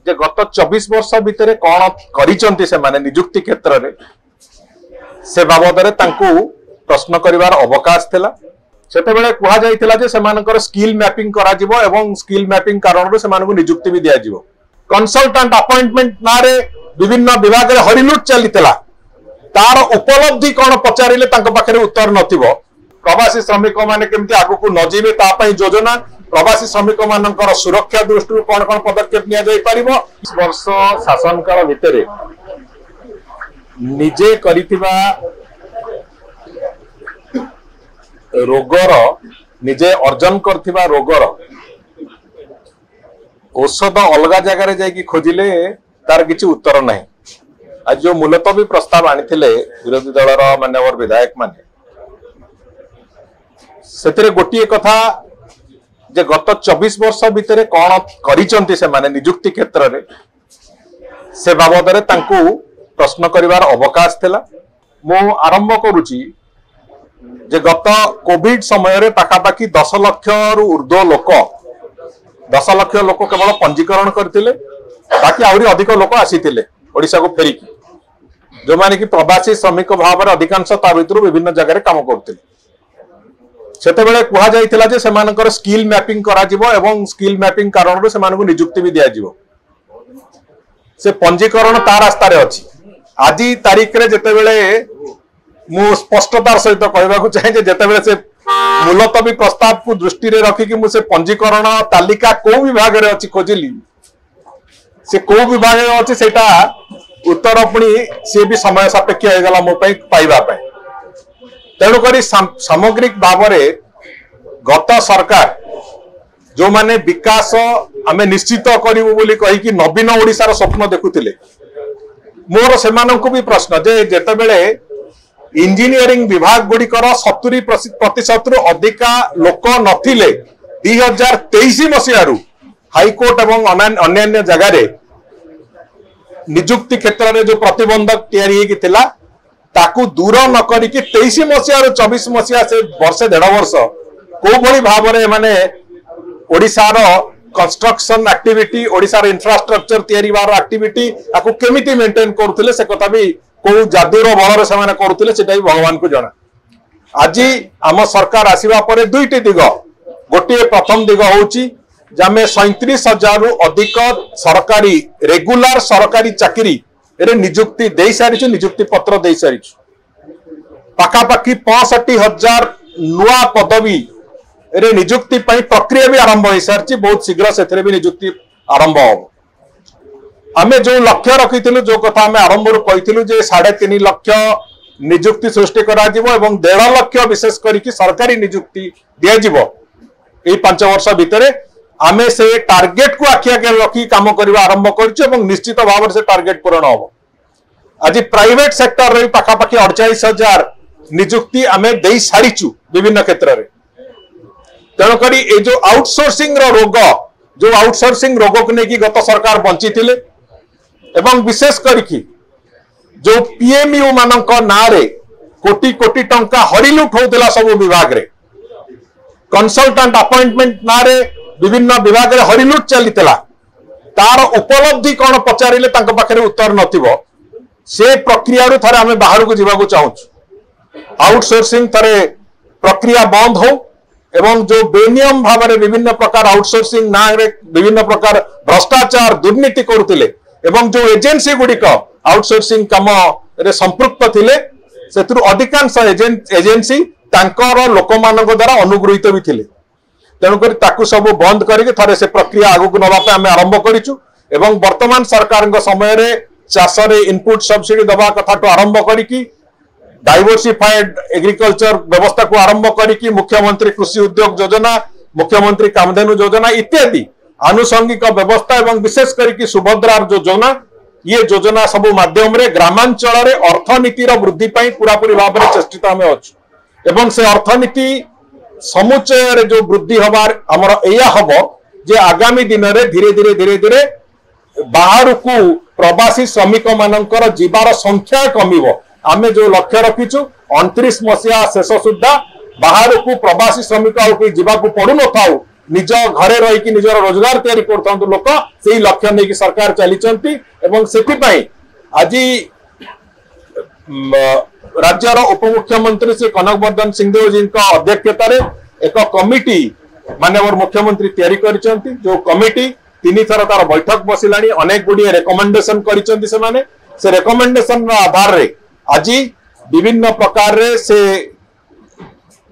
जे गत 24 वर्ष भितर कौन करिसंती से माने नियुक्ति क्षेत्र रे से बाबद रे तांकू प्रश्न करिवार अवकाश थिला। सेते बेले कुहा जाइथिला जे सेमानकर स्किल मैपिंग करा जिवो एवं स्किल मैपिंग कारण रे सेमानकु नियुक्ति भी दिया जिवो। कंसल्टेंट अपॉइंटमेंट नारे विभिन्न विभाग रे हरिलुट चलितला तार उपलब्धि कौन पचारिले तांको पाखरे उत्तर नथिबो। प्रवासी श्रमिक माने केमति आगु को न जीवे ता पई योजना प्रवासी श्रमिक मानकर सुरक्षा दृष्टि कौन कौन पदक्षेप निया जाई परिबो। वर्ष शासन काल भितरे निजे करिथिबा रोगर निजे अर्जन करथिबा रोगर औषध अलग जगह जाई खोजिले तार किछि उत्तर नहीं। आज जो मुलतवी प्रस्ताव आनिथिले विरोधी दलर मान्यवर विधायक माने सेतरे गोटिए कथा जे गत 24 वर्ष भितर कौन करिसंती से माने नियुक्ति क्षेत्र रे से बाबद रे तांकू प्रश्न करिवार अवकाश थिला। मो आरंभ करूची जे गत कोविड समय रे पाखापाखी 10 लाख रु ऊर्ध्व लोक 10 लाख लोक केवल पंजीकरण करथिले बाकी आउरी अधिक लोक आसीथिले ओडिसा को फेरिकी जो माने कि प्रवासी श्रमिक भाव रे अधिकांश ता भितरु विभिन्न जगह रे काम करथिले। सेते बेले कुहा जाइथिला जे सेमानकर स्किल मैपिंग करा जिवो एवं स्किल मैपिंग कारण रे सेमानकु नियुक्ति भी दिया जिवो। से पंजीकरण ता रास्ता रे अछि। आजि तारीख रे जेते बेले मु स्पष्टतार सहित कहबाकू चाहे जे जेते बेले से मुलतवी प्रस्ताव को दृष्टि रे रखी कि मु से पंजीकरण तालिका को विभाग रे अछि खोजिली से को विभाग रे अछि सेटा उत्तर पुणी से भी समय सापेक्ष हो गला मो पई पाइबा पई। तेणु करी सामग्रिक भाव में गत सरकार जो माने विकास आमे निश्चित करिवो बोली कहि कि नवीन ओडिसार स्वप्न देखुतिले मोर सेमानंकु भी प्रश्न जे जेते बेले इंजीनियरिंग विभाग गुड़िकर 70% रु अधिका लोक नथिले 2023 मसियारू हाईकोर्ट एवं अन्य जगह रे नियुक्ति क्षेत्र में जो प्रतिबंधक तैयारी थिला ताकू दूर न करिकी 23 मसिया 24 मसिया से वर्षे 1.5 वर्ष को भली भाव रे माने ओडिसा रो कंस्ट्रक्शन एक्टिविटी ओडिसा रो इंफ्रास्ट्रक्चर तैयारी बार एक्टिविटी आकू केमिति मेंटेन करथले से कथा भी को जादूर बल रे से माने करथले सेटा भी भगवान को जाना। आज आम सरकार आसीबा परे दुईटी दिग गोटे प्रथम दिग होउची जामे 37,000 रु अधिक सरकारी रेगुलर सरकारी चाकरी एरे नियुक्ति दे सारी नियुक्ति पत्र दे सारी पाखापाखी 65,000 नुआ पदवी एरे नियुक्ति पई प्रक्रिया भी आरंभ हो सारी बहुत शीघ्र से भी नियुक्ति आरंभ हो। आमे जो लक्ष्य रखिथिलु जो कथा आमे आरंभ रु कहिथिलु जे 3.5 लाख नियुक्ति सृष्टि करा जिवो एवं 1.5 लाख विशेष करिकि सरकारी नियुक्ति दिया जिवो ए 5 वर्ष भितरे आमे से टार्गेट को आखि आगे रखी काम करबा आरंभ करछु एवं निश्चित भाव से टार्गेट पूर्ण हो। आज प्राइवेट सेक्टर रे पाखापाखी 48,000 नियुक्ति आमे देई सारिछु विभिन्न क्षेत्र रे। तेणु करी ए जो आउटसोर्सिंग रो रोग जो आउटसोर्सिंग रोग को नेकी गत सरकार बंची थिले एवं विशेष करिकि जो पीएमयू मानक नारे कोटी कोटी टंका हरिलुट होतला सब विभाग रे कंसल्टेंट अपॉइंटमेंट नारे विभिन्न विभाग रे हरिलुट चलितला तार उपलब्धि कौन पचारिले तांको पाखरे उत्तर नथिबो। से प्रक्रिया रु थरे आमे बाहर को जीवा को चाहूछु आउटसोर्सिंग थरे प्रक्रिया बंद हो एवं जो बेनियम भाव में विभिन्न प्रकार आउटसोर्सिंग ना रे विभिन्न प्रकार भ्रष्टाचार दुर्नीति करुतिले एवं जो एजेंसी गुड़िक आउटसोर्सिंग काम रे संपृक्त थिले सेतु अधिकांश एजेंसी तांकर लोक मानक द्वारा अनुगृहित भी थिले। तेणुकर ताकू सब बंद करके थरे से प्रक्रिया आगु को नबा पे आमे आरंभ करिछु एवं वर्तमान सरकार समय रे चाष रे इनपुट सब्सिडी दबा कथा तो आरंभ करिकि डाइवर्सिफाइड एग्रीकल्चर व्यवस्था को आरंभ करिकि मुख्यमंत्री कृषि उद्योग योजना मुख्यमंत्री कामधेनु योजना इत्यादि आनुषंगिक व्यवस्था एवं विशेष करिकि सुभद्रा योजना ये योजना सब माध्यम रे ग्रामांचल रे अर्थनीतिर वृद्धि पई पूरापूरी भाव में चेष्टित आमे अछु एवं से अर्थनीति समुच्चय रे जो वृद्धि हबार हमर एया हबो जे आगामी दिन रे धीरे धीरे धीरे धीरे बाहर को प्रवासी श्रमिक मानकर जीवार संख्या कमिबो। आमे जो लक्ष्य रखिछु 29 मसिया शेष सुद्धा बाहर को प्रवासी श्रमिक जीवा को पड़ू न थाउ निज घरे रही निजर रोजगार तैयारी करथंतु लोक से लक्ष्य नहीं सरकार चली आज राज्यर उपमुख्यमंत्री श्री कनकवर्धन सिंहदेव जी अध्यक्षतार एक कमिटी माननीय मुख्यमंत्री तैयारी करिसेंती जो कमिटी 3 थर तार बैठक बसिलानी अनेक गुड़िए रेकमेंडेशन करिसेंती से रेकमेंडेशन आधार रे आज विभिन्न प्रकार रे से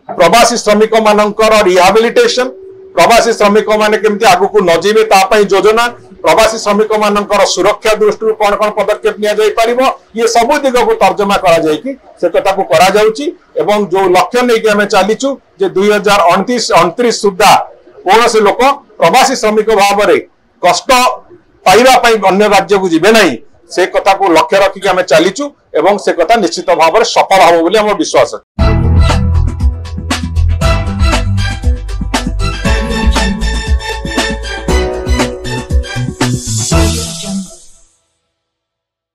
प्रवासी श्रमिक मानकर रिहाबिलिटेशन प्रवासी श्रमिक माने केमती आगु को न जीवे ता पई योजना प्रवासी श्रमिक मानकर सुरक्षा दृष्टि कौन कौन पदक्षेप निया जाई परिबो ये सब दिग को तर्जमा करा जाय कि से कथा को करा जाउची एवं जो लक्ष्य नै कि हमें चालीचु जे 2029 सुद्धा कौन से लोक प्रवासी श्रमिक भाव में कष्ट पाइबा पई अन्य राज्य को जीवे नहीं से कथा को लक्ष्य रखिक हमें चालीचु एवं से कथा निश्चित भाव में सफल हो बोली हमर विश्वास है।